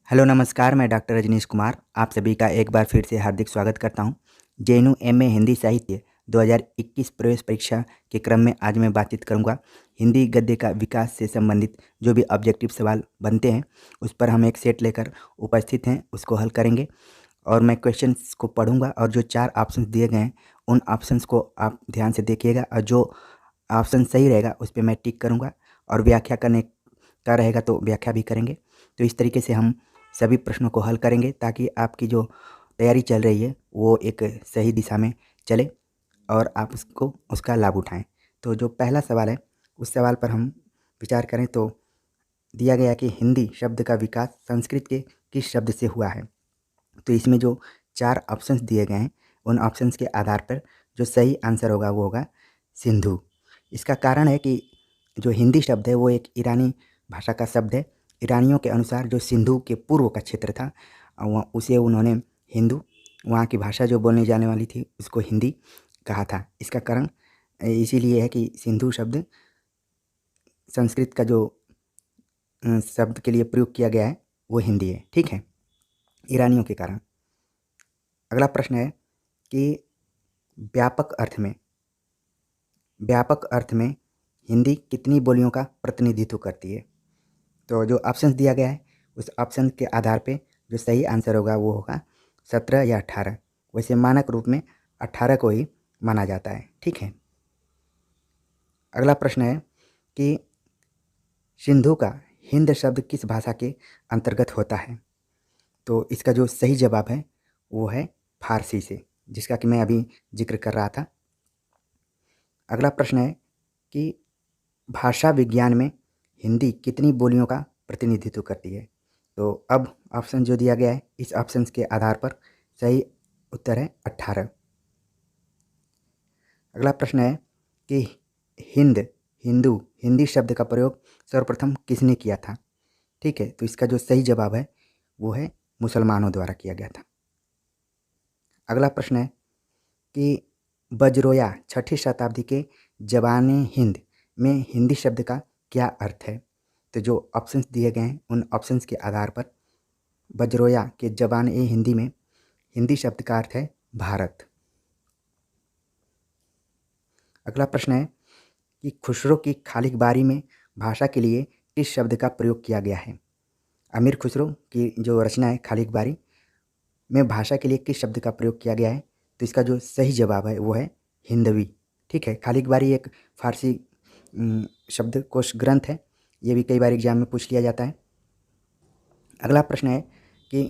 Hello नमस्कार, मैं doctor Rajneesh Kumar आप सभी का एक बार फिर से हार्दिक स्वागत करता हूं। जेएनयू एमए हिंदी साहित्य 2021 प्रवेश परीक्षा के क्रम में आज मैं बातचीत करूंगा। हिंदी गद्य का विकास से संबंधित जो भी ऑब्जेक्टिव सवाल बनते हैं उस पर हम एक सेट लेकर उपस्थित हैं, उसको हल करेंगे। और मैं क्वेश्चंस को पढ़ूंगा और जो 4 ऑप्शंस दिए गए हैं उन ऑप्शंस को आप ध्यान से देखिएगा और जो ऑप्शन सही रहेगा उस पर मैं टिक करूँगा और व्याख्या करने का रहेगा तो व्याख्या भी करेंगे। तो इस तरीके से हम सभी प्रश्नों को हल करेंगे ताकि आपकी जो तैयारी चल रही है वो एक सही दिशा में चले और आप उसको उसका लाभ उठाएं। तो जो पहला सवाल है उस सवाल पर हम विचार करें तो दिया गया कि हिंदी शब्द का विकास संस्कृत के किस शब्द से हुआ है। तो इसमें जो 4 ऑप्शंस दिए गए हैं उन ऑप्शंस के आधार पर जो सही आंसर होगा वो होगा सिंधु। इसका कारण है कि जो हिंदी शब्द है वो एक ईरानी भाषा का शब्द है। ईरानियों के अनुसार जो सिंधु के पूर्व का क्षेत्र था उसे उन्होंने हिंदू, वहाँ की भाषा जो बोलने जाने वाली थी उसको हिंदी कहा था। इसका कारण इसीलिए है कि सिंधु शब्द संस्कृत का जो शब्द के लिए प्रयोग किया गया है वो हिंदी है। ठीक है, ईरानियों के कारण। अगला प्रश्न है कि व्यापक अर्थ में हिंदी कितनी बोलियों का प्रतिनिधित्व करती है। तो जो ऑप्शन दिया गया है उस ऑप्शन के आधार पे जो सही आंसर होगा वो होगा 17 या 18। वैसे मानक रूप में 18 को ही माना जाता है। ठीक है, अगला प्रश्न है कि सिंधु का हिंद शब्द किस भाषा के अंतर्गत होता है। तो इसका जो सही जवाब है वो है फारसी से, जिसका कि मैं अभी जिक्र कर रहा था। अगला प्रश्न है कि भाषा विज्ञान में हिंदी कितनी बोलियों का प्रतिनिधित्व करती है। तो अब ऑप्शन जो दिया गया है इस ऑप्शन के आधार पर सही उत्तर है 18। अगला प्रश्न है कि हिंदी शब्द का प्रयोग सर्वप्रथम किसने किया था। ठीक है, तो इसका जो सही जवाब है वो है मुसलमानों द्वारा किया गया था। अगला प्रश्न है कि बजरोया 6ठी शताब्दी के जवान हिंद में हिंदी शब्द का क्या अर्थ है। तो जो ऑप्शंस दिए गए हैं उन ऑप्शंस के आधार पर बजरोया के जवान हिंदी में हिंदी शब्द का अर्थ है भारत। अगला प्रश्न है कि खुसरो की खालिक बारी में भाषा के लिए किस शब्द का प्रयोग किया गया है। अमीर खुसरो की जो रचना है खालिक बारी में भाषा के लिए किस शब्द का प्रयोग किया गया है। तो इसका जो सही जवाब है वो है हिंदवी। ठीक है, खालिक बारी एक फारसी शब्दकोश ग्रंथ है, ये भी कई बार एग्जाम में पूछ लिया जाता है। अगला प्रश्न है कि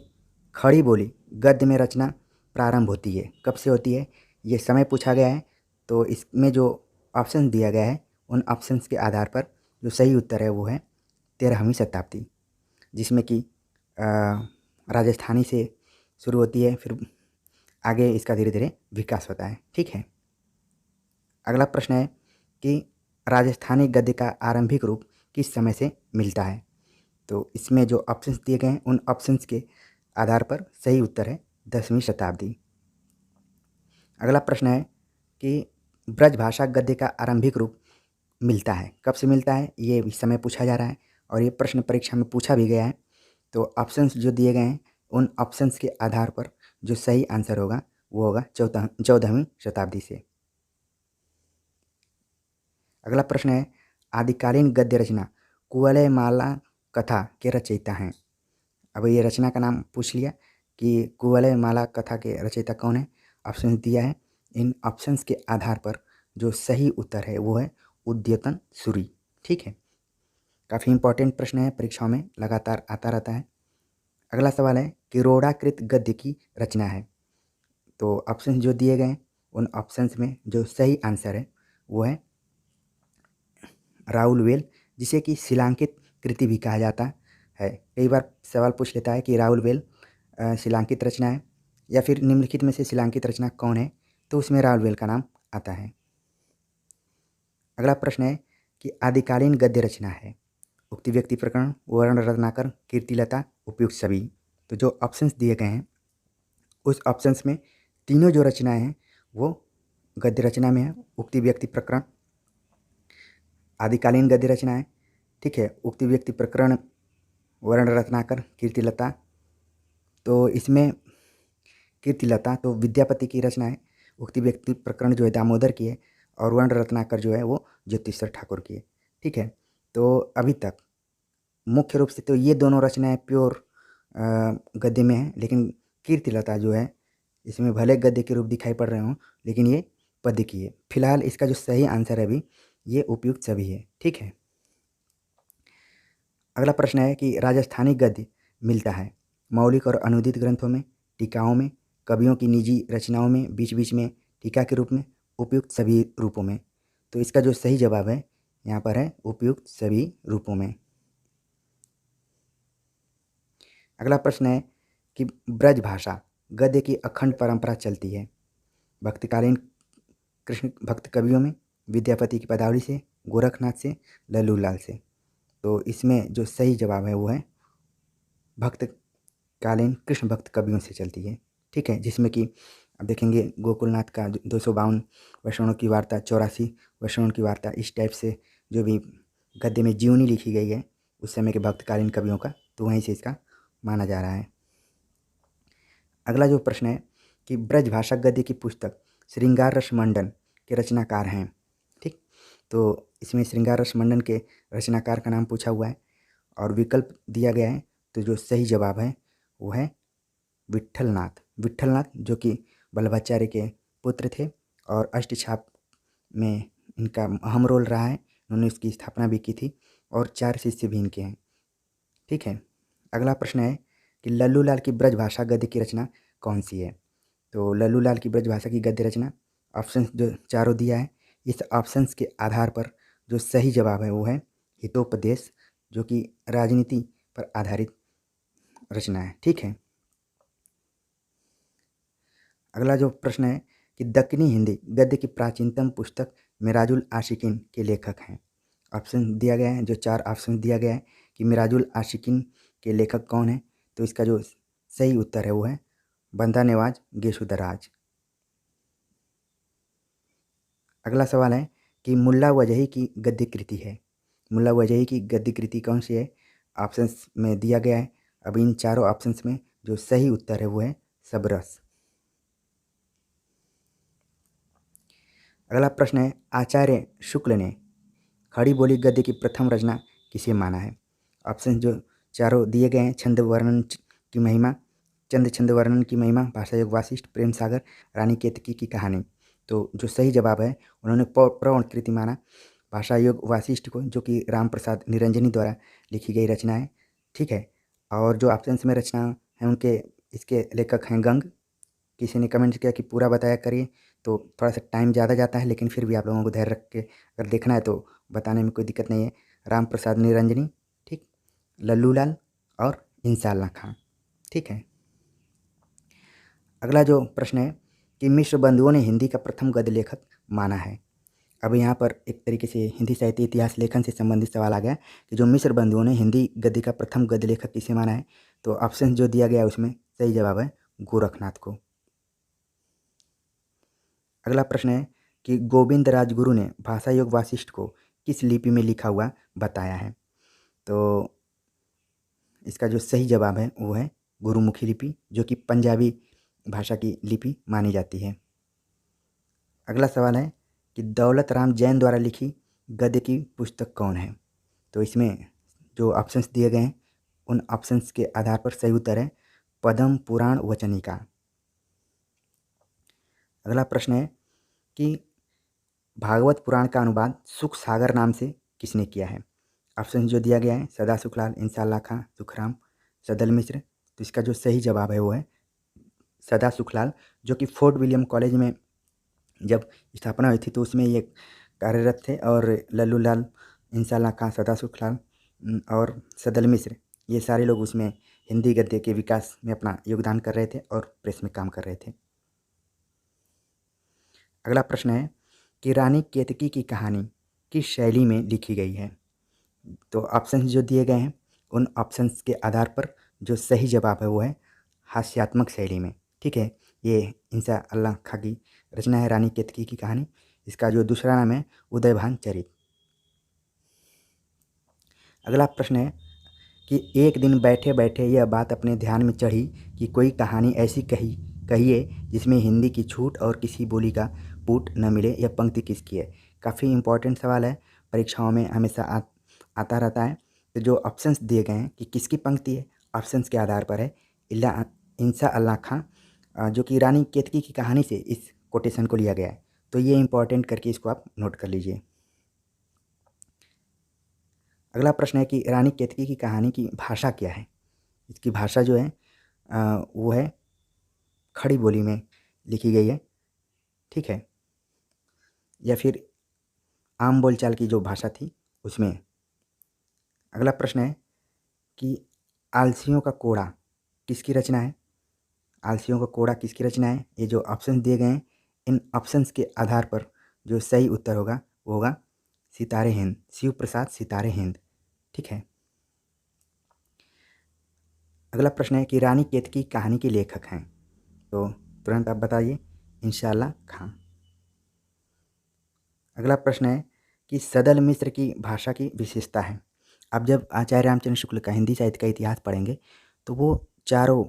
खड़ी बोली गद्य में रचना प्रारंभ होती है, कब से होती है, ये समय पूछा गया है। तो इसमें जो ऑप्शन दिया गया है उन ऑप्शंस के आधार पर जो सही उत्तर है वो है 13वीं शताब्दी, जिसमें कि राजस्थानी से शुरू होती है, फिर आगे इसका धीरे धीरे विकास होता है। ठीक है, अगला प्रश्न है कि राजस्थानी गद्य का आरंभिक रूप किस समय से मिलता है। तो इसमें जो ऑप्शंस दिए गए हैं उन ऑप्शंस के आधार पर सही उत्तर है 10वीं शताब्दी। अगला प्रश्न है कि ब्रज भाषा गद्य का आरंभिक रूप मिलता है, कब से मिलता है, ये इस समय पूछा जा रहा है और ये प्रश्न परीक्षा में पूछा भी गया है। तो ऑप्शंस जो दिए गए हैं उन ऑप्शंस के आधार पर जो सही आंसर होगा वो होगा 14वीं शताब्दी से। अगला प्रश्न है आदिकालीन गद्य रचना कुवलयमाला कथा के रचयिता हैं। अब ये रचना का नाम पूछ लिया कि कुवलयमाला कथा के रचयिता कौन है, ऑप्शन दिया है। इन ऑप्शंस के आधार पर जो सही उत्तर है वो है उद्यतन सूरी। ठीक है, काफ़ी इंपॉर्टेंट प्रश्न है, परीक्षाओं में लगातार आता रहता है। अगला सवाल है किरोड़ाकृत गद्य की रचना है। तो ऑप्शन जो दिए गए हैं उन ऑप्शंस में जो सही आंसर है वो है राउलवेल, जिसे कि शिलांकित कृति भी कहा जाता है। कई बार सवाल पूछ लेता है कि राउलवेल शिलांकित रचना है या फिर निम्नलिखित में से शिलांकित रचना कौन है, तो उसमें राउलवेल का नाम आता है। अगला प्रश्न है कि आदिकालीन गद्य रचना है उक्ति व्यक्ति प्रकरण, वर्ण रत्नाकर, कीर्तिलता, उपयुक्त सभी। तो जो ऑप्शंस दिए गए हैं उस ऑप्शंस में तीनों जो रचनाएं हैं वो गद्य रचना में है। उक्ति व्यक्ति प्रकरण आदिकालीन गद्य रचना है। ठीक है, उक्ति व्यक्ति प्रकरण, वर्ण रत्नाकर, कीर्तिलता तो इसमें कीर्तिलता तो विद्यापति की रचना है। उक्ति व्यक्ति प्रकरण जो है दामोदर की है और वर्ण रत्नाकर जो है वो ज्योतिषर ठाकुर की है। ठीक है, तो अभी तक मुख्य रूप से तो ये दोनों रचनाएं प्योर गद्य में हैं, लेकिन कीर्तिलता जो है इसमें भले गद्य के रूप दिखाई पड़ रहे हों लेकिन ये पद्य की है। फिलहाल इसका जो सही आंसर है अभी ये उपयुक्त सभी है। ठीक है, अगला प्रश्न है कि राजस्थानी गद्य मिलता है मौलिक और अनुदित ग्रंथों में, टीकाओं में, कवियों की निजी रचनाओं में, बीच बीच में टीका के रूप में, उपयुक्त सभी रूपों में। तो इसका जो सही जवाब है यहाँ पर है उपयुक्त सभी रूपों में। अगला प्रश्न है कि ब्रज भाषा गद्य की अखंड परंपरा चलती है भक्तकालीन कृष्ण भक्त कवियों में, विद्यापति की पदावली से, गोरखनाथ से, लल्लू लाल से। तो इसमें जो सही जवाब है वो है भक्तकालीन कृष्ण भक्त कवियों से चलती है। ठीक है, जिसमें कि अब देखेंगे गोकुलनाथ का 252 वैष्णव की वार्ता, 84 वैष्णव की वार्ता, इस टाइप से जो भी गद्य में जीवनी लिखी गई है उस समय के भक्तकालीन कवियों का, तो वहीं से इसका माना जा रहा है। अगला जो प्रश्न है कि ब्रजभाषा गद्य की पुस्तक श्रृंगार रस मंडन के रचनाकार हैं। ठीक, तो इसमें श्रृंगार रस मंडन के रचनाकार का नाम पूछा हुआ है और विकल्प दिया गया है। तो जो सही जवाब है वो है विट्ठलनाथ। विट्ठलनाथ जो कि वल्लभाचार्य के पुत्र थे और अष्टछाप में इनका अहम रोल रहा है। उन्होंने इसकी स्थापना भी की थी और 4 शिष्य भी इनके हैं। ठीक है, अगला प्रश्न है कि लल्लू लाल की ब्रजभाषा गद्य की रचना कौन सी है। तो लल्लू लाल की ब्रजभाषा की गद्य रचना ऑप्शन जो चारों दिया है, इस ऑप्शंस के आधार पर जो सही जवाब है वो है हितोपदेश, जो कि राजनीति पर आधारित रचना है। ठीक है, अगला जो प्रश्न है कि दक्कनी हिंदी गद्य की प्राचीनतम पुस्तक मिराजुल आशिकीन के लेखक हैं। ऑप्शन दिया गया है, जो 4 ऑप्शन दिया गया है कि मिराजुल आशिकीन के लेखक कौन है। तो इसका जो सही उत्तर है वो है बंदा नेवाज गेसुदराज। अगला सवाल है कि मुल्ला वजही की गद्य कृति है। मुल्ला वजही की गद्य कृति कौन सी है, ऑप्शंस में दिया गया है। अब इन चारों ऑप्शंस में जो सही उत्तर है वो है सबरस। अगला प्रश्न है आचार्य शुक्ल ने खड़ी बोली गद्य की प्रथम रचना किसे माना है। ऑप्शन जो चारों दिए गए हैं छंद वर्णन की महिमा, चंद छंद वर्णन की महिमा, भाषा योग वासिष्ठ, प्रेम सागर, रानी केतकी की कहानी। तो जो सही जवाब है उन्होंने प्रवण कृति माना भाषा योग वासिष्ठ को, जो कि राम प्रसाद निरंजनी द्वारा लिखी गई रचना है। ठीक है, और जो ऑप्शंस में रचना है उनके इसके लेखक हैं गंग। किसी ने कमेंट किया कि पूरा बताया करिए, तो थोड़ा सा टाइम ज़्यादा जाता है, लेकिन फिर भी आप लोगों को धैर्य रख के अगर देखना है तो बताने में कोई दिक्कत नहीं है। राम प्रसाद निरंजनी, ठीक, लल्लू लाल और इंसाल्ला खां। ठीक है, अगला जो प्रश्न है कि मिश्र बंधुओं ने हिंदी का प्रथम गद्य लेखक माना है। अब यहाँ पर एक तरीके से हिंदी साहित्य इतिहास लेखन से संबंधित सवाल आ गया कि जो मिश्र बंधुओं ने हिंदी गद्य का प्रथम गद्य लेखक किसे माना है। तो ऑप्शन जो दिया गया है उसमें सही जवाब है गोरखनाथ को। अगला प्रश्न है कि गोविंद राजगुरु ने भाषा योग वासिष्ठ को किस लिपि में लिखा हुआ बताया है। तो इसका जो सही जवाब है वो है गुरुमुखी लिपि, जो कि पंजाबी भाषा की लिपि मानी जाती है। अगला सवाल है कि दौलत राम जैन द्वारा लिखी गद्य की पुस्तक कौन है। तो इसमें जो ऑप्शंस दिए गए हैं उन ऑप्शंस के आधार पर सही उत्तर है पद्म पुराण वचनिका। अगला प्रश्न है कि भागवत पुराण का अनुवाद सुख सागर नाम से किसने किया है। ऑप्शन जो दिया गया है सदा सुखलाल, इंसाल्ला खां, सुखराम, सदल मिश्र। तो इसका जो सही जवाब है वो है सदा सुखलाल, जो कि फोर्ट विलियम कॉलेज में जब स्थापना हुई थी तो उसमें ये कार्यरत थे। और लल्लू लाल, इंसाल्ला खां, सदा सुखलाल और सदल मिश्र, ये सारे लोग उसमें हिंदी गद्य के विकास में अपना योगदान कर रहे थे और प्रेस में काम कर रहे थे। अगला प्रश्न है कि रानी केतकी की कहानी किस शैली में लिखी गई है। तो ऑप्शन जो दिए गए हैं उन ऑप्शंस के आधार पर जो सही जवाब है वो है हास्यात्मक शैली में। ठीक है, ये इंसाल्ला खां की रचना है रानी केतकी की कहानी। इसका जो दूसरा नाम है उदयभान चरित। अगला प्रश्न है कि एक दिन बैठे बैठे यह बात अपने ध्यान में चढ़ी कि कोई कहानी ऐसी कहिए जिसमें हिंदी की छूट और किसी बोली का पूट न मिले। यह पंक्ति किसकी है? काफ़ी इम्पोर्टेंट सवाल है, परीक्षाओं में हमेशा आता रहता है। तो जो ऑप्शंस दिए गए हैं कि किसकी पंक्ति है, ऑप्शंस के आधार पर है इंसा अल्लाह खां, जो कि रानी केतकी की कहानी से इस कोटेशन को लिया गया है। तो ये इम्पोर्टेंट करके इसको आप नोट कर लीजिए। अगला प्रश्न है कि रानी केतकी की कहानी की भाषा क्या है? इसकी भाषा जो है वो है खड़ी बोली में लिखी गई है, ठीक है, या फिर आम बोलचाल की जो भाषा थी उसमें। अगला प्रश्न है कि आलसियों का कोड़ा किसकी रचना है? आलसियों का कोड़ा किसकी रचना है? ये जो ऑप्शन दिए गए हैं, इन ऑप्शंस के आधार पर जो सही उत्तर होगा वो होगा सितारे हिंद, शिव प्रसाद सितारे हिंद, ठीक है। अगला प्रश्न है कि रानी केतकी कहानी के लेखक हैं, तो तुरंत आप बताइए, इंसा अल्लाह खां। अगला प्रश्न है कि सदल मिश्र की भाषा की विशेषता है। आप जब आचार्य रामचंद्र शुक्ल का हिंदी साहित्य का इतिहास पढ़ेंगे तो वो चारों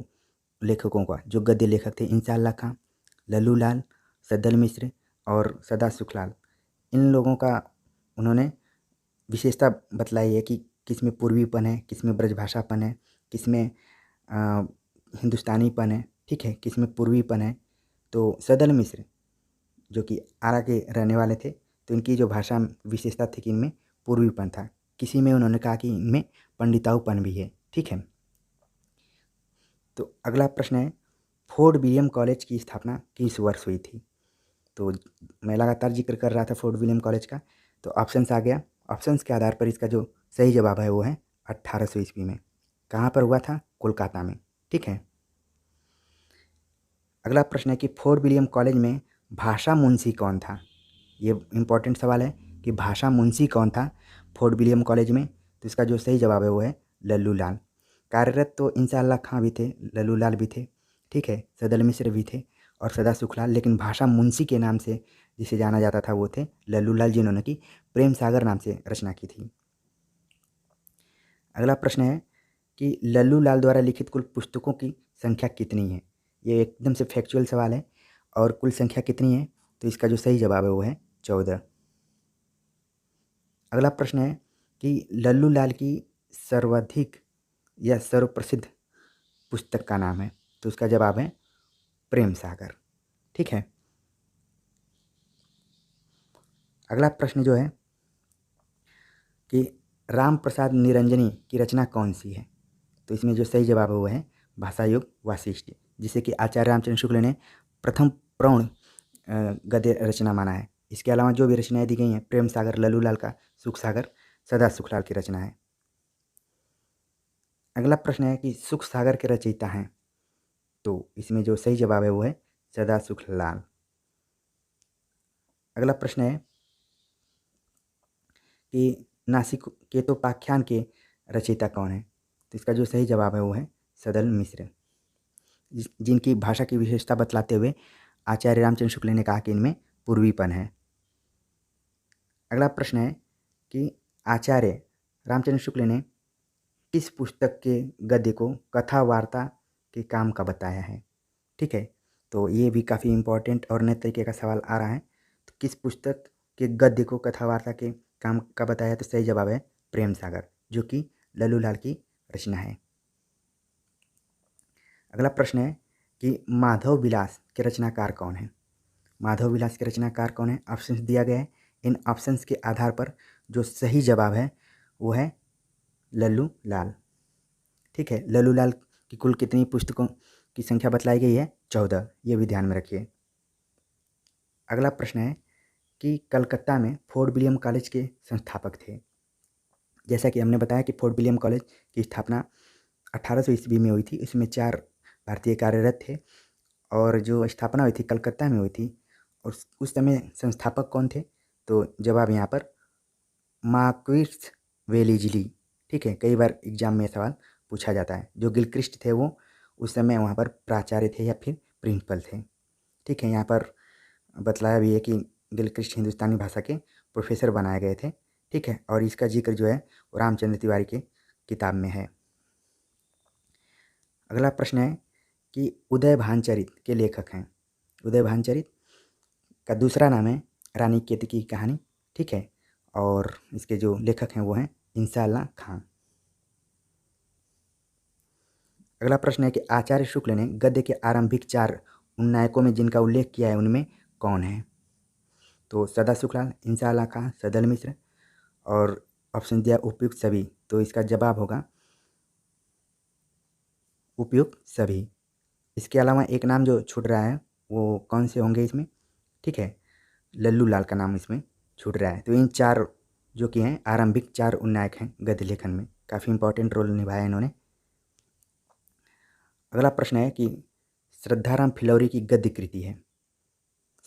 लेखकों का जो गद्य लेखक थे, इंसा अल्लाह खां, लल्लू लाल, सदल मिश्र और सदा सुखलाल, इन लोगों का उन्होंने विशेषता बतलाई है कि किस में पूर्वीपन है, किस में ब्रजभाषापन है, किस में हिंदुस्तानीपन है, ठीक है, किस में पूर्वीपन है। तो सदल मिश्र जो कि आरा के रहने वाले थे, तो इनकी जो भाषा विशेषता थी कि इनमें पूर्वीपन था। किसी में उन्होंने कहा कि इनमें पंडिताऊपन भी है, ठीक है। तो अगला प्रश्न है फोर्ट विलियम कॉलेज की स्थापना किस वर्ष हुई थी? तो मैं लगातार जिक्र कर रहा था फोर्ट विलियम कॉलेज का, तो ऑप्शंस आ गया। ऑप्शंस के आधार पर इसका जो सही जवाब है वो है 1800 ईस्वी में। कहाँ पर हुआ था? कोलकाता में, ठीक है। अगला प्रश्न है कि फोर्ट विलियम कॉलेज में भाषा मुंशी कौन था? ये इम्पोर्टेंट सवाल है कि भाषा मुंशी कौन था फोर्ट विलियम कॉलेज में? तो इसका जो सही जवाब है वो है लल्लू लाल। कार्यरत तो इंसा अल्लाह खां भी थे, लल्लू लाल भी थे, ठीक है, सदल मिश्र भी थे और सदा सुखलाल, लेकिन भाषा मुंशी के नाम से जिसे जाना जाता था वो थे लल्लू लाल, जिन्होंने कि प्रेम सागर नाम से रचना की थी। अगला प्रश्न है कि लल्लू लाल द्वारा लिखित कुल पुस्तकों की संख्या कितनी है? ये एकदम से फैक्चुअल सवाल है, और कुल संख्या कितनी है? तो इसका जो सही जवाब है वो है 14। अगला प्रश्न है कि लल्लू लाल की सर्वाधिक या सर्वप्रसिद्ध पुस्तक का नाम है? तो इसका जवाब है प्रेम सागर, ठीक है। अगला प्रश्न जो है कि राम प्रसाद निरंजनी की रचना कौन सी है? तो इसमें जो सही जवाब है वो है भाषा युग वासिष्ठ, जिसे कि आचार्य रामचंद्र शुक्ल ने प्रथम प्रौढ़ गद्य रचना माना है। इसके अलावा जो भी रचनाएं दी गई हैं, प्रेम सागर लल्लू लाल का, सुख सागर सदा सुखलाल की रचना है। अगला प्रश्न है कि सुख सागर के रचयिता हैं? तो इसमें जो सही जवाब है वो है सदा सुखलाल। अगला प्रश्न है कि नासिक केतोपाख्यान के रचयिता कौन है? तो इसका जो सही जवाब है वो है सदल मिश्र, जिनकी भाषा की विशेषता बतलाते हुए आचार्य रामचंद्र शुक्ल ने कहा कि इनमें पूर्वीपन है। अगला प्रश्न है कि आचार्य रामचंद्र शुक्ल ने किस पुस्तक के गद्य को कथा वार्ता के काम का बताया है? ठीक है, तो ये भी काफ़ी इम्पोर्टेंट और नए तरीके का सवाल आ रहा है। तो किस पुस्तक के गद्य को कथा वार्ता के काम का बताया? तो सही जवाब है प्रेम सागर, जो कि लल्लू लाल की रचना है। अगला प्रश्न है कि माधव विलास के रचनाकार कौन है? माधव विलास के रचनाकार कौन है? ऑप्शंस दिया गया है। इन ऑप्शंस के आधार पर जो सही जवाब है वो है लल्लू लाल, ठीक है। लल्लू लाल की कुल कितनी पुस्तकों की संख्या बतलाई गई है? 14, ये भी ध्यान में रखिए। अगला प्रश्न है कि कलकत्ता में फोर्ट विलियम कॉलेज के संस्थापक थे। जैसा कि हमने बताया कि फोर्ट विलियम कॉलेज की स्थापना 1800 ईस्वी में हुई थी। इसमें 4 भारतीय कार्यरत थे और जो स्थापना हुई थी कलकत्ता में हुई थी। और उस समय संस्थापक कौन थे? तो जवाब यहाँ पर मार्क्विस वेलीजली, ठीक है। कई बार एग्जाम में सवाल पूछा जाता है। जो गिलक्रिस्ट थे वो उस समय वहाँ पर प्राचार्य थे या फिर प्रिंसिपल थे, ठीक है। यहाँ पर बतलाया भी है कि गिलक्रिस्ट हिंदुस्तानी भाषा के प्रोफेसर बनाए गए थे, ठीक है। और इसका जिक्र जो है वो रामचंद्र तिवारी के किताब में है। अगला प्रश्न है कि उदय भानचरित के लेखक हैं। उदय भानचरित का दूसरा नाम है रानी केतकी की कहानी, ठीक है। और इसके जो लेखक हैं वो हैं इंसाअल्लाह खां। अगला प्रश्न है कि आचार्य शुक्ल ने गद्य के आरंभिक 4 उन्नायकों में जिनका उल्लेख किया है उनमें कौन है? तो सदा सुखलाल, इंसाअल्लाह खां, सदल मिश्र और ऑप्शन दिया उपयुक्त सभी। तो इसका जवाब होगा उपयुक्त सभी। इसके अलावा एक नाम जो छूट रहा है वो कौन से होंगे इसमें, ठीक है, लल्लू लाल का नाम इसमें छूट रहा है। तो इन 4 जो कि हैं आरंभिक 4 उन्नायक हैं गद्य लेखन में, काफ़ी इंपॉर्टेंट रोल निभाया इन्होंने। अगला प्रश्न है कि श्रद्धाराम फिलौरी की गद्य कृति है।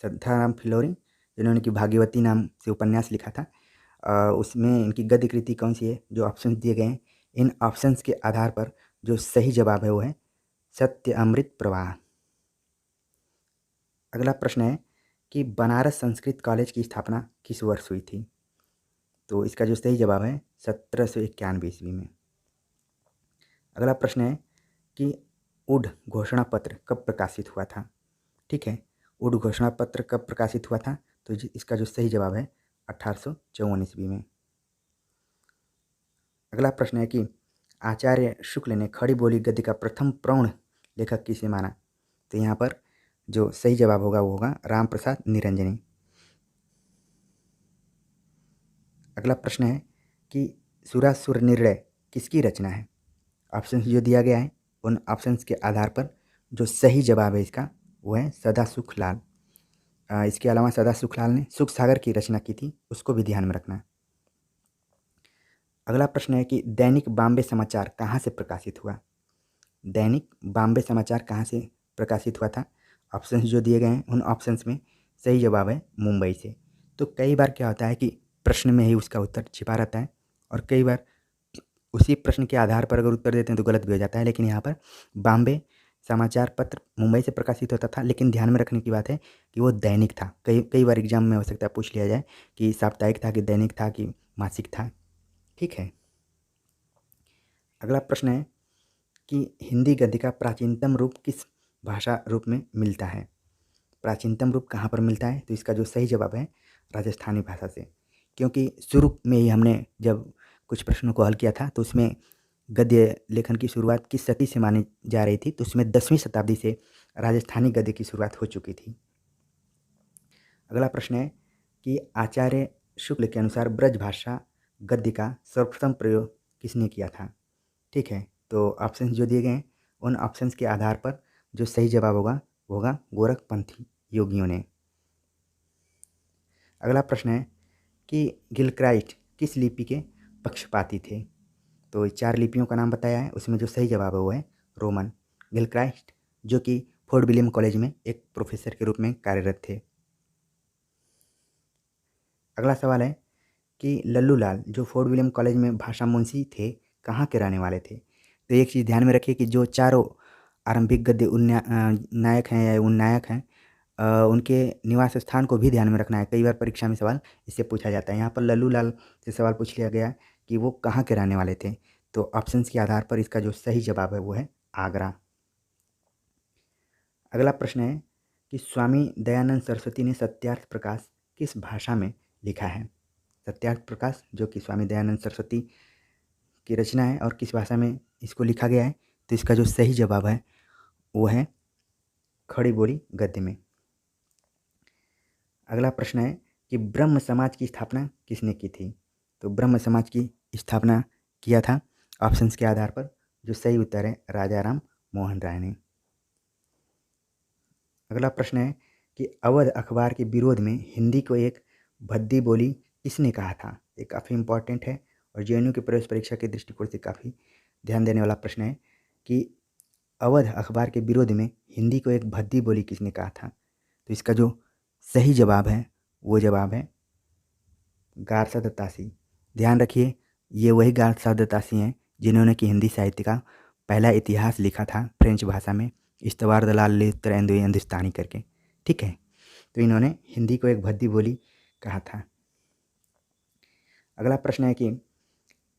श्रद्धाराम फिलौरी जिन्होंने कि भागीरथी नाम से उपन्यास लिखा था, उसमें इनकी गद्य कृति कौन सी है? जो ऑप्शंस दिए गए हैं, इन ऑप्शंस के आधार पर जो सही जवाब है वो है सत्य अमृत प्रवाह। अगला प्रश्न है कि बनारस संस्कृत कॉलेज की स्थापना किस वर्ष हुई थी? तो इसका जो सही जवाब है 1791 ईस्वी में। अगला प्रश्न है कि ऊढ़ घोषणा पत्र कब प्रकाशित हुआ था? ठीक है, ऊढ़ घोषणा पत्र कब प्रकाशित हुआ था? तो इसका जो सही जवाब है 1854 ईस्वी में। अगला प्रश्न है कि आचार्य शुक्ल ने खड़ी बोली गद्य का प्रथम प्रौढ़ लेखक किसे माना? तो यहाँ पर जो सही जवाब होगा वो होगा राम प्रसाद निरंजनी। अगला प्रश्न है कि सुरासुर निर्णय किसकी रचना है? ऑप्शन जो दिया गया है उन ऑप्शंस के आधार पर जो सही जवाब है इसका वो है सदा सुखलाल। इसके अलावा सदा सुखलाल ने सुख सागर की रचना की थी, उसको भी ध्यान में रखना। अगला प्रश्न है कि दैनिक बॉम्बे समाचार कहाँ से प्रकाशित हुआ? दैनिक बॉम्बे समाचार कहाँ से प्रकाशित हुआ था? ऑप्शंस जो दिए गए हैं उन ऑप्शंस में सही जवाब है मुंबई से। तो कई बार क्या होता है कि प्रश्न में ही उसका उत्तर छिपा रहता है और कई बार उसी प्रश्न के आधार पर अगर उत्तर देते हैं तो गलत भी हो जाता है। लेकिन यहाँ पर बॉम्बे समाचार पत्र मुंबई से प्रकाशित होता था, लेकिन ध्यान में रखने की बात है कि वो दैनिक था। कई कई बार एग्जाम में हो सकता है पूछ लिया जाए कि साप्ताहिक था कि दैनिक था कि मासिक था, ठीक है। अगला प्रश्न है कि हिंदी गद्य का प्राचीनतम रूप किस भाषा रूप में मिलता है? प्राचीनतम रूप कहाँ पर मिलता है? तो इसका जो सही जवाब है राजस्थानी भाषा से, क्योंकि शुरू में ही हमने जब कुछ प्रश्नों को हल किया था तो उसमें गद्य लेखन की शुरुआत किस सदी से मानी जा रही थी, तो उसमें 10वीं शताब्दी से राजस्थानी गद्य की शुरुआत हो चुकी थी। अगला प्रश्न है कि आचार्य शुक्ल के अनुसार ब्रज भाषा गद्य का सर्वप्रथम प्रयोग किसने किया था? ठीक है, तो ऑप्शंस जो दिए गए हैं उन ऑप्शंस के आधार पर जो सही जवाब होगा वो होगा गोरखपंथी योगियों ने। अगला प्रश्न है कि गिलक्राइस्ट किस लिपि के पक्षपाती थे? तो 4 लिपियों का नाम बताया है, उसमें जो सही जवाब है वो है रोमन। गिलक्राइस्ट जो कि फोर्ट विलियम कॉलेज में एक प्रोफेसर के रूप में कार्यरत थे। अगला सवाल है कि लल्लू लाल जो फोर्ट विलियम कॉलेज में भाषा मुंशी थे कहाँ के रहने वाले थे? तो एक चीज़ ध्यान में रखिए कि जो चारों आरंभिक गद्य नायक हैं या उन्नायक हैं, उनके निवास स्थान को भी ध्यान में रखना है। कई बार परीक्षा में सवाल इससे पूछा जाता है। यहाँ पर लल्लू लाल से सवाल पूछ लिया गया कि वो कहाँ के रहने वाले थे, तो ऑप्शंस के आधार पर इसका जो सही जवाब है वो है आगरा। अगला प्रश्न है कि स्वामी दयानंद सरस्वती ने सत्यार्थ प्रकाश किस भाषा में लिखा है? सत्यार्थ प्रकाश जो कि स्वामी दयानंद सरस्वती की रचना है और किस भाषा में इसको लिखा गया है, तो इसका जो सही जवाब है वो है खड़ी बोली गद्य में। अगला प्रश्न है कि ब्रह्म समाज की स्थापना किसने की थी? तो ब्रह्म समाज की स्थापना किया था ऑप्शंस के आधार पर जो सही उत्तर है राजा राम मोहन राय ने। अगला प्रश्न है कि अवध अखबार के विरोध में हिंदी को एक भद्दी बोली किसने कहा था? ये काफ़ी इंपॉर्टेंट है और जेएनयू के प्रवेश परीक्षा के दृष्टिकोण से काफ़ी ध्यान देने वाला प्रश्न है कि अवध अखबार के विरोध में हिंदी को एक भद्दी बोली किसने कहा था? तो इसका जो सही जवाब है वो जवाब है गारसा दत्तासी। ध्यान रखिए ये वही गारसा दत्तासी हैं जिन्होंने कि हिंदी साहित्य का पहला इतिहास लिखा था फ्रेंच भाषा में, इस्तवार दलाल लेतरेंदुए हिंदुस्तानी करके, ठीक है। तो इन्होंने हिंदी को एक भद्दी बोली कहा था। अगला प्रश्न है कि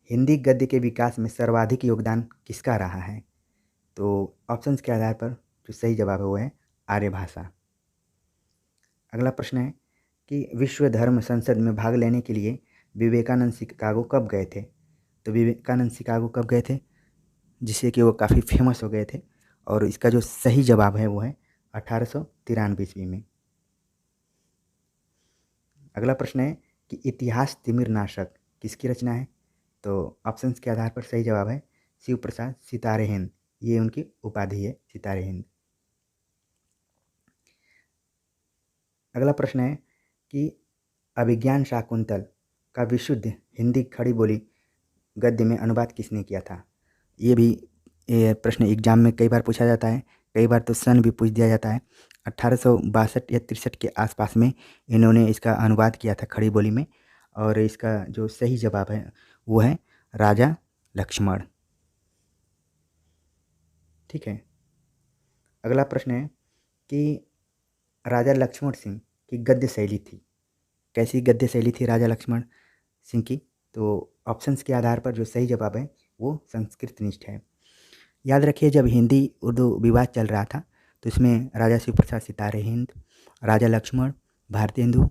हिंदी गद्य के विकास में सर्वाधिक योगदान किसका रहा है? तो ऑप्शंस के आधार पर जो सही जवाब है वो है आर्य भाषा। अगला प्रश्न है कि विश्व धर्म संसद में भाग लेने के लिए विवेकानंद शिकागो कब गए थे? तो विवेकानंद शिकागो कब गए थे, जिससे कि वो काफ़ी फेमस हो गए थे, और इसका जो सही जवाब है वो है 1893 ईस्वी में। अगला प्रश्न है कि इतिहास तिमिरनाशक किसकी रचना है? तो ऑप्शंस के आधार पर सही जवाब है शिव प्रसाद सितारे हिंद, ये उनकी उपाधि है, सितारे हिंद। अगला प्रश्न है कि अभिज्ञान शाकुंतल का विशुद्ध हिंदी खड़ी बोली गद्य में अनुवाद किसने किया था? ये प्रश्न एग्जाम में कई बार पूछा जाता है, कई बार तो सन भी पूछ दिया जाता है। 1862 या 63 के आसपास में इन्होंने इसका अनुवाद किया था खड़ी बोली में, और इसका जो सही जवाब है वो है राजा लक्ष्मण। ठीक है। अगला प्रश्न है कि राजा लक्ष्मण सिंह की गद्य शैली थी, कैसी गद्य शैली थी राजा लक्ष्मण सिंह की? तो ऑप्शंस के आधार पर जो सही जवाब है वो संस्कृतनिष्ठ है। याद रखिए, जब हिंदी उर्दू विवाद चल रहा था तो इसमें राजा शिव प्रसाद सितारे हिंद, राजा लक्ष्मण, भारतीय हिंदू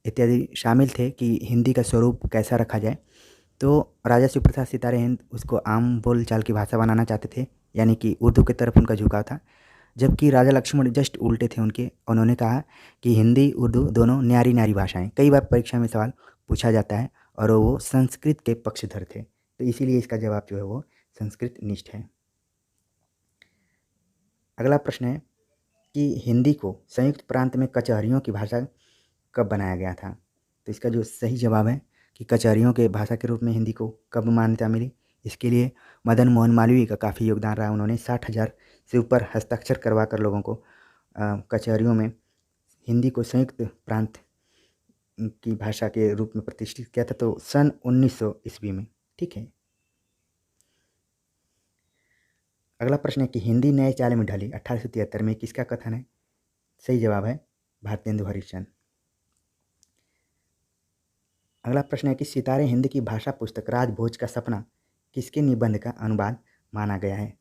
इत्यादि शामिल थे कि हिंदी का स्वरूप कैसा रखा जाए। तो राजा शिव प्रसाद सितारे हिंद उसको आम बोलचाल की भाषा बनाना चाहते थे, यानी कि उर्दू की तरफ उनका झुकाव था, जबकि राजा लक्ष्मण जस्ट उल्टे थे उनके। उन्होंने कहा कि हिंदी उर्दू दोनों न्यारी न्यारी भाषाएं। कई बार परीक्षा में सवाल पूछा जाता है और वो संस्कृत के पक्षधर थे, तो इसीलिए इसका जवाब जो है वो संस्कृत निष्ठ है। अगला प्रश्न है कि हिंदी को संयुक्त प्रांत में कचहरियों की भाषा कब बनाया गया था? तो इसका जो सही जवाब है कि कचहरियों के भाषा के रूप में हिंदी को कब मान्यता मिली, इसके लिए मदन मोहन मालवीय का काफ़ी योगदान रहा। उन्होंने 60,000 से ऊपर हस्ताक्षर करवा कर लोगों को कचहरियों में हिंदी को संयुक्त प्रांत की भाषा के रूप में प्रतिष्ठित किया था, तो सन 1900 ईस्वी में। ठीक है। अगला प्रश्न है कि हिंदी नए चाल में ढली 1873 में किसका कथन है? सही जवाब है भारतेंदु हरिश्चंद्र। अगला प्रश्न है कि सितारे हिंद की भाषा पुस्तक राजभोज का सपना किसके निबंध का अनुवाद माना गया है?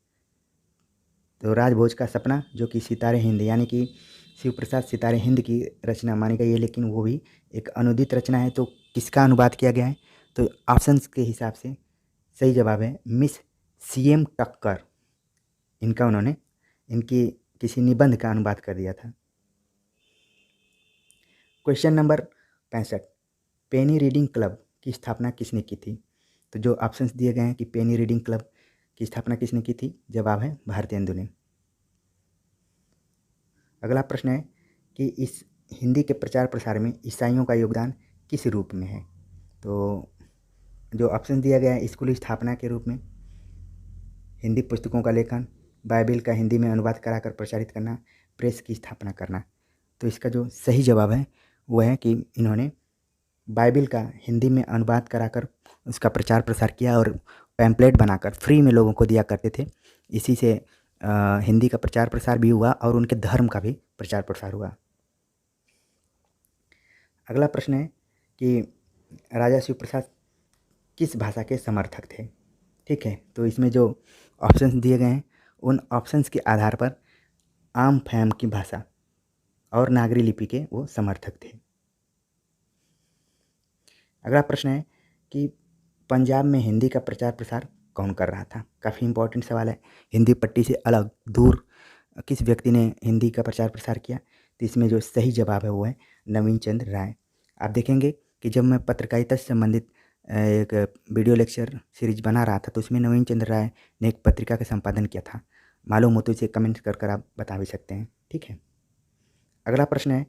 तो राजभोज का सपना जो कि सितारे हिंद यानी कि शिव प्रसाद सितारे हिंद की रचना मानी गई है, लेकिन वो भी एक अनुदित रचना है, तो किसका अनुवाद किया गया है? तो ऑप्शंस के हिसाब से सही जवाब है मिस CM टक्कर, इनकी किसी निबंध का अनुवाद कर दिया था। क्वेश्चन नंबर 65, पेनी रीडिंग क्लब की स्थापना किसने की थी? तो जो ऑप्शंस दिए गए हैं कि पेनी रीडिंग क्लब की स्थापना किसने की थी, जवाब है भारतेंदु ने। अगला प्रश्न है कि इस हिंदी के प्रचार प्रसार में ईसाइयों का योगदान किस रूप में है? तो जो ऑप्शन दिया गया है स्कूल स्थापना के रूप में, हिंदी पुस्तकों का लेखन, बाइबिल का हिंदी में अनुवाद कराकर प्रचारित करना, प्रेस की स्थापना करना। तो इसका जो सही जवाब है वो है कि इन्होंने बाइबिल का हिंदी में अनुवाद कराकर उसका प्रचार प्रसार किया और पैम्पलेट बनाकर फ्री में लोगों को दिया करते थे। इसी से हिंदी का प्रचार प्रसार भी हुआ और उनके धर्म का भी प्रचार प्रसार हुआ। अगला प्रश्न है कि राजा शिव प्रसाद किस भाषा के समर्थक थे? ठीक है, तो इसमें जो ऑप्शंस दिए गए हैं उन ऑप्शंस के आधार पर आम फैम की भाषा और नागरी लिपि के वो समर्थक थे। अगला प्रश्न है कि पंजाब में हिंदी का प्रचार प्रसार कौन कर रहा था? काफ़ी इंपॉर्टेंट सवाल है। हिंदी पट्टी से अलग दूर किस व्यक्ति ने हिंदी का प्रचार प्रसार किया? तो इसमें जो सही जवाब है वो है नवीन चंद्र राय। आप देखेंगे कि जब मैं पत्रकारिता से संबंधित एक वीडियो लेक्चर सीरीज बना रहा था तो उसमें नवीन चंद्र राय ने एक पत्रिका का संपादन किया था। मालूम हो तो इसे कमेंट कर आप बता भी सकते हैं। ठीक है। अगला प्रश्न है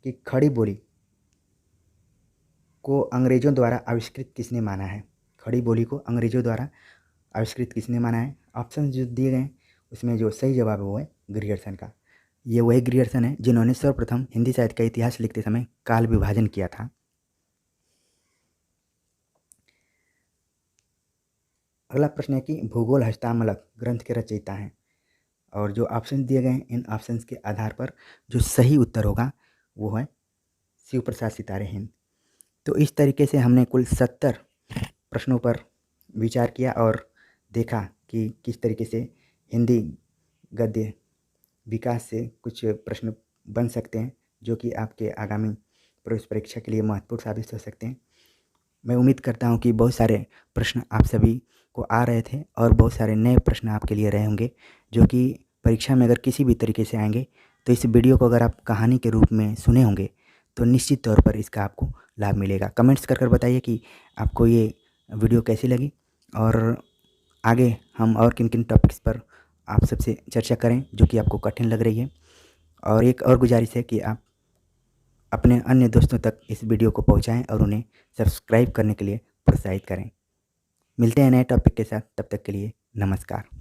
कि खड़ी बोली को अंग्रेज़ों द्वारा आविष्कृत किसने माना है? खड़ी बोली को अंग्रेज़ों द्वारा आविष्कृत किसने माना है? ऑप्शन जो दिए गए हैं उसमें जो सही जवाब है वो है ग्रियर्सन का। ये वही ग्रियर्सन है जिन्होंने सर्वप्रथम हिंदी साहित्य का इतिहास लिखते समय काल विभाजन किया था। अगला प्रश्न है कि भूगोल हस्तामलक ग्रंथ के रचयिता हैं, और जो ऑप्शन दिए गए हैं इन ऑप्शंस के आधार पर जो सही उत्तर होगा वो है शिव प्रसाद सितारे हिंद। तो इस तरीके से हमने कुल 70 प्रश्नों पर विचार किया और देखा कि किस तरीके से हिंदी गद्य विकास से कुछ प्रश्न बन सकते हैं जो कि आपके आगामी प्रवेश परीक्षा के लिए महत्वपूर्ण साबित हो सकते हैं। मैं उम्मीद करता हूं कि बहुत सारे प्रश्न आप सभी को आ रहे थे और बहुत सारे नए प्रश्न आपके लिए रहे होंगे जो कि परीक्षा में अगर किसी भी तरीके से आएंगे तो इस वीडियो को अगर आप कहानी के रूप में सुने होंगे तो निश्चित तौर पर इसका आपको लाभ मिलेगा। कमेंट्स कर बताइए कि आपको ये वीडियो कैसी लगी और आगे हम और किन किन टॉपिक्स पर आप सबसे चर्चा करें जो कि आपको कठिन लग रही है। और एक और गुजारिश है कि आप अपने अन्य दोस्तों तक इस वीडियो को पहुंचाएं और उन्हें सब्सक्राइब करने के लिए प्रोत्साहित करें। मिलते हैं नए टॉपिक के साथ, तब तक के लिए नमस्कार।